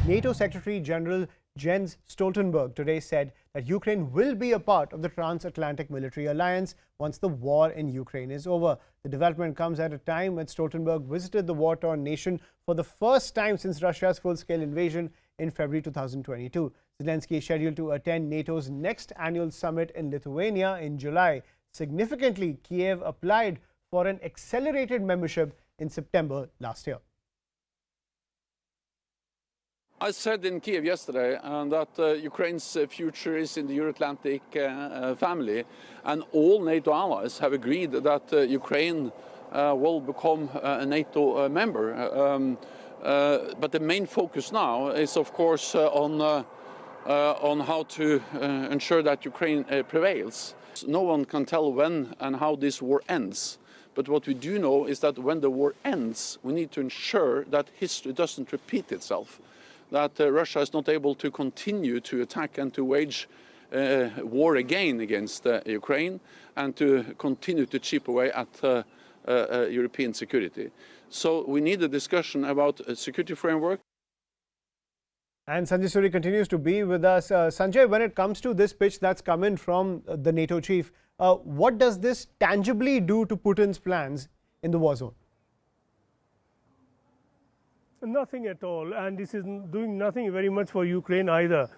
NATO Secretary General Jens Stoltenberg today said that Ukraine will be a part of the transatlantic military alliance once the war in Ukraine is over. The development comes at a time when Stoltenberg visited the war-torn nation for the first time since Russia's full-scale invasion in February 2022. Zelensky is scheduled to attend NATO's next annual summit in Lithuania in July. Significantly, Kiev applied for an accelerated membership in September last year. I said in Kiev yesterday that Ukraine's future is in the Euro-Atlantic family, and all NATO allies have agreed that Ukraine will become a NATO member. But the main focus now is, of course, on how to ensure that Ukraine prevails. No one can tell when and how this war ends. But what we do know is that when the war ends, we need to ensure that history doesn't repeat itself, that Russia is not able to continue to attack and to wage war again against Ukraine and to continue to chip away at European security. So we need a discussion about a security framework. And Sanjay Suri continues to be with us. Sanjay, when it comes to this pitch that's come in from the NATO chief, what does this tangibly do to Putin's plans in the war zone? Nothing at all, and this is doing nothing very much for Ukraine either.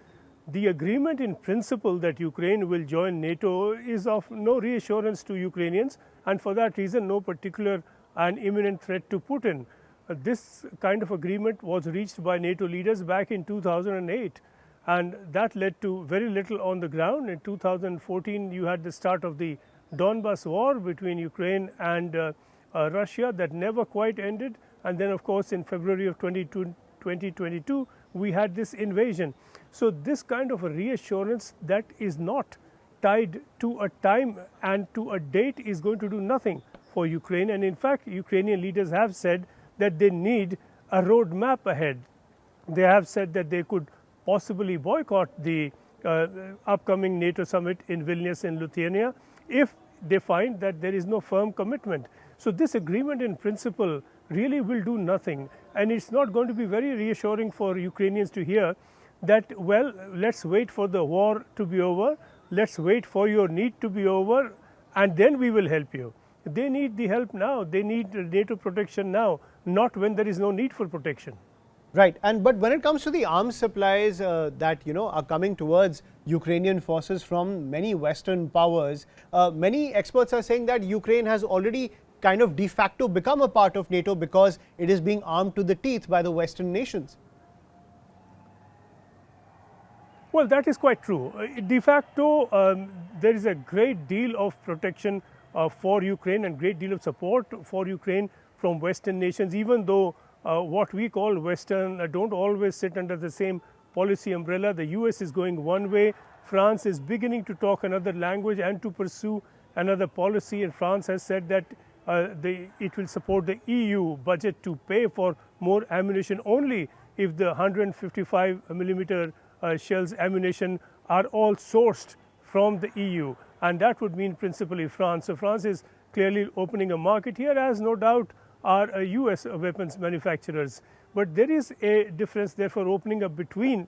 The agreement in principle that Ukraine will join NATO is of no reassurance to Ukrainians, and for that reason no particular and imminent threat to Putin. This kind of agreement was reached by NATO leaders back in 2008, and that led to very little on the ground. In 2014 you had the start of the Donbas war between Ukraine and Russia that never quite ended, and then of course in February of 2022 we had this invasion. So this kind of a reassurance that is not tied to a time and to a date is going to do nothing for Ukraine, and in fact Ukrainian leaders have said that they need a roadmap ahead. They have said that they could possibly boycott the upcoming NATO summit in Vilnius in Lithuania if they find that there is no firm commitment. So this agreement in principle really will do nothing, and it's not going to be very reassuring for Ukrainians to hear that, well, let's wait for the war to be over, let's wait for your need to be over, and then we will help you. They need the help now, they need NATO protection now, not when there is no need for protection. Right, but when it comes to the arms supplies that are coming towards Ukrainian forces from many Western powers, many experts are saying that Ukraine has already kind of de facto become a part of NATO because it is being armed to the teeth by the Western nations. Well, that is quite true. De facto, there is a great deal of protection for Ukraine and great deal of support for Ukraine from Western nations, even though what we call Western don't always sit under the same policy umbrella. The US is going one way, France is beginning to talk another language and to pursue another policy, and France has said that it will support the EU budget to pay for more ammunition only if the 155 millimeter shells ammunition are all sourced from the EU, and that would mean principally France. So France is clearly opening a market here, as no doubt are US weapons manufacturers. But there is a difference therefore opening up between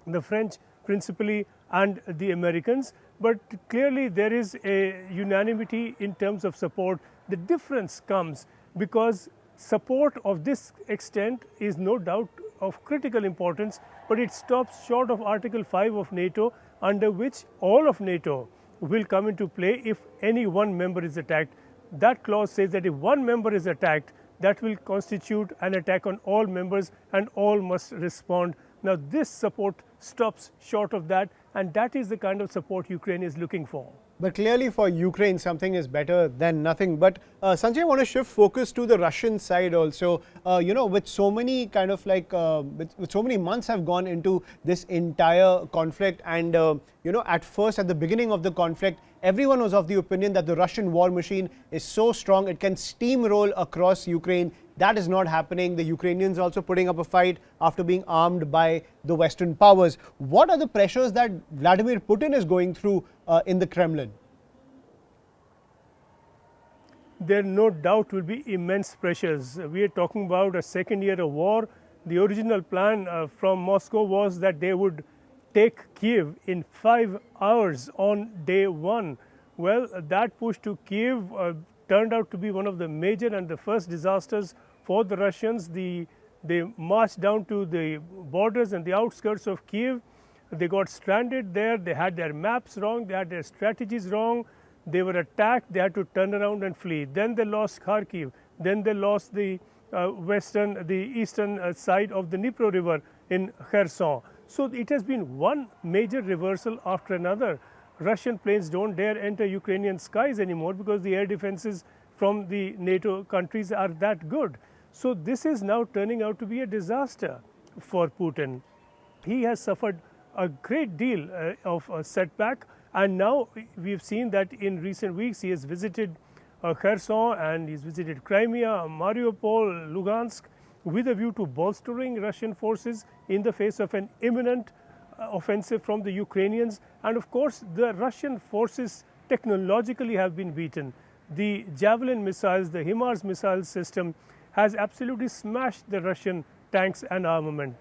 the French principally and the Americans, but clearly there is a unanimity in terms of support. The difference comes because support of this extent is no doubt of critical importance, but it stops short of Article 5 of NATO, under which all of NATO will come into play if any one member is attacked. That clause says that if one member is attacked, that will constitute an attack on all members and all must respond. Now this support stops short of that, and that is the kind of support Ukraine is looking for. But clearly for Ukraine, something is better than nothing. But Sanjay, I want to shift focus to the Russian side also. With so many kind of like, with so many months have gone into this entire conflict, and at first, at the beginning of the conflict, everyone was of the opinion that the Russian war machine is so strong it can steamroll across Ukraine. That is not happening. The Ukrainians are also putting up a fight after being armed by the Western powers. What are the pressures that Vladimir Putin is going through in the Kremlin? There no doubt will be immense pressures. We are talking about a second year of war. The original plan from Moscow was that they would take Kiev in 5 hours on day one. Well, that push to Kiev turned out to be one of the major and the first disasters for the Russians. They marched down to the borders and the outskirts of Kiev. They got stranded there. They had their maps wrong. They had their strategies wrong. They were attacked. They had to turn around and flee. Then they lost Kharkiv. Then they lost the eastern side of the Dnipro River in Kherson. So it has been one major reversal after another. Russian planes don't dare enter Ukrainian skies anymore because the air defenses from the NATO countries are that good. So this is now turning out to be a disaster for Putin. He has suffered a great deal of a setback, and now we've seen that in recent weeks he has visited Kherson and he's visited Crimea, Mariupol, Lugansk, with a view to bolstering Russian forces in the face of an imminent offensive from the Ukrainians. And of course, the Russian forces technologically have been beaten. The Javelin missiles, the HIMARS missile system has absolutely smashed the Russian tanks and armament.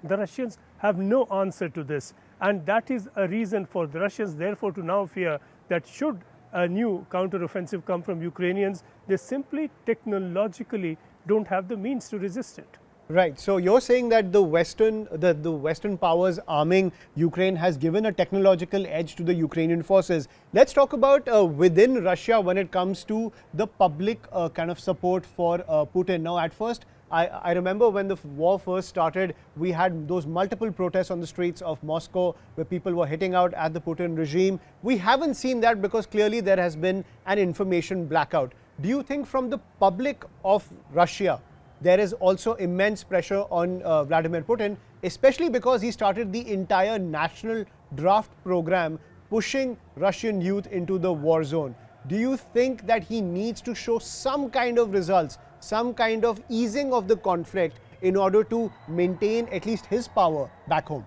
The Russians have no answer to this, and that is a reason for the Russians therefore to now fear that should a new counteroffensive come from Ukrainians, they simply technologically don't have the means to resist it. Right. So you're saying that the Western powers arming Ukraine has given a technological edge to the Ukrainian forces. Let's talk about within Russia when it comes to the public kind of support for Putin. Now, at first, I remember when the war first started, we had those multiple protests on the streets of Moscow where people were hitting out at the Putin regime. We haven't seen that because clearly there has been an information blackout. Do you think from the public of Russia, there is also immense pressure on Vladimir Putin, especially because he started the entire national draft program pushing Russian youth into the war zone? Do you think that he needs to show some kind of results, some kind of easing of the conflict in order to maintain at least his power back home?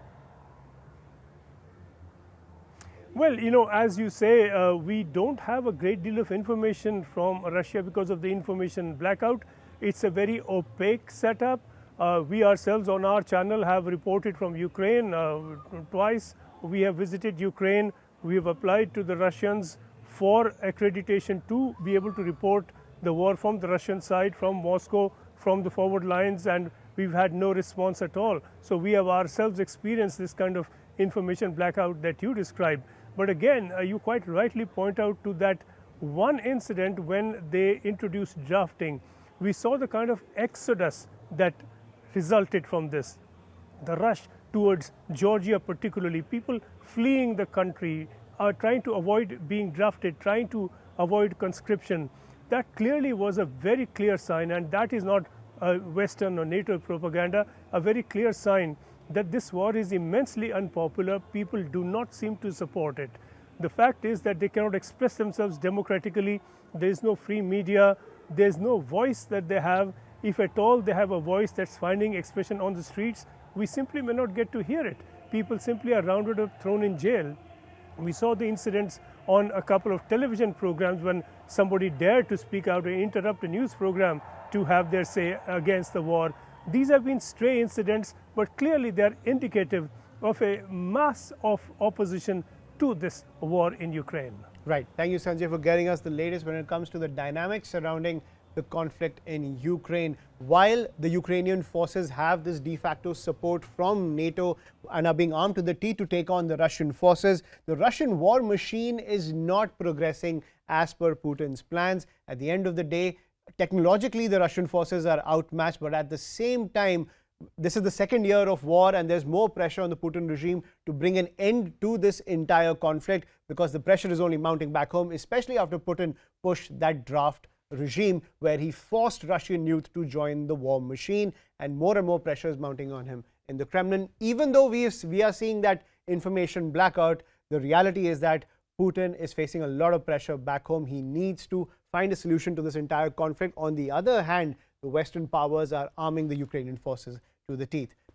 Well, you know, as you say, we don't have a great deal of information from Russia because of the information blackout. It's a very opaque setup. We ourselves on our channel have reported from Ukraine twice. We have visited Ukraine. We have applied to the Russians for accreditation to be able to report the war from the Russian side, from Moscow, from the forward lines, and we've had no response at all. So we have ourselves experienced this kind of information blackout that you described. But again, you quite rightly point out to that one incident when they introduced drafting. We saw the kind of exodus that resulted from this. The rush towards Georgia particularly, people fleeing the country, trying to avoid being drafted, trying to avoid conscription. That clearly was a very clear sign, and that is not Western or NATO propaganda, a very clear sign that this war is immensely unpopular. People do not seem to support it. The fact is that they cannot express themselves democratically. There is no free media. There is no voice that they have. If at all they have a voice that's finding expression on the streets, we simply may not get to hear it. People simply are rounded up, thrown in jail. We saw the incidents on a couple of television programs when somebody dared to speak out and interrupt a news program to have their say against the war. These have been stray incidents, but clearly they are indicative of a mass of opposition to this war in Ukraine. Right. Thank you, Sanjay, for getting us the latest when it comes to the dynamics surrounding the conflict in Ukraine. While the Ukrainian forces have this de facto support from NATO and are being armed to the teeth to take on the Russian forces, the Russian war machine is not progressing as per Putin's plans. At the end of the day, technologically, the Russian forces are outmatched, but at the same time, this is the second year of war and there's more pressure on the Putin regime to bring an end to this entire conflict because the pressure is only mounting back home, especially after Putin pushed that draft regime where he forced Russian youth to join the war machine, and more pressure is mounting on him in the Kremlin. Even though we are seeing that information blackout, the reality is that Putin is facing a lot of pressure back home. He needs to find a solution to this entire conflict. On the other hand, the Western powers are arming the Ukrainian forces to the teeth.